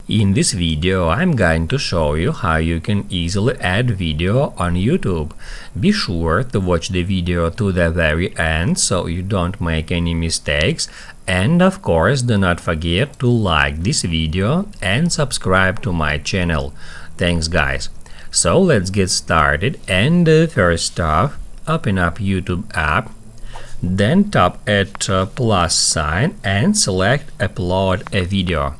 In this video I'm going to show you how you can easily add video on YouTube. Be sure to watch the video to the very end so you don't make any mistakes, and of course do not forget to like this video and subscribe to my channel. Thanks guys. So let's get started, and first off, open up YouTube app, then tap at plus sign and select upload a video.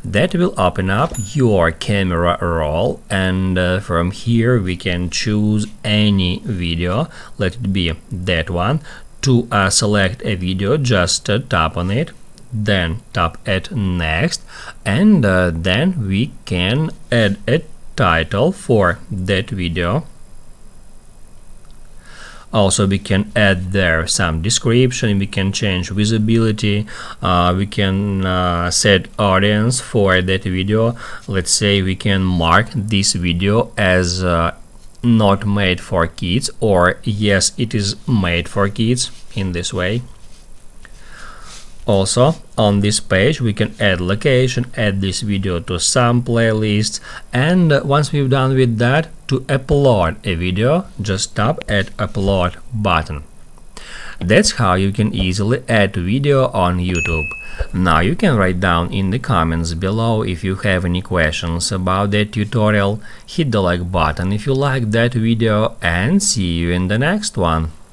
That will open up your camera roll, and from here we can choose any video. Let it be that one. To select a video, just tap on it, then tap at next, and then we can add a title for that video. Also, we can add there some description, we can change visibility, we can set audience for that video. Let's say we can mark this video as not made for kids, or yes, it is made for kids, in this way. Also, on this page we can add location, add this video to some playlists, and once we've done with that, to upload a video, just tap at upload button. That's how you can easily add video on YouTube. Now you can write down in the comments below if you have any questions about that tutorial. Hit the like button if you like that video, and see you in the next one.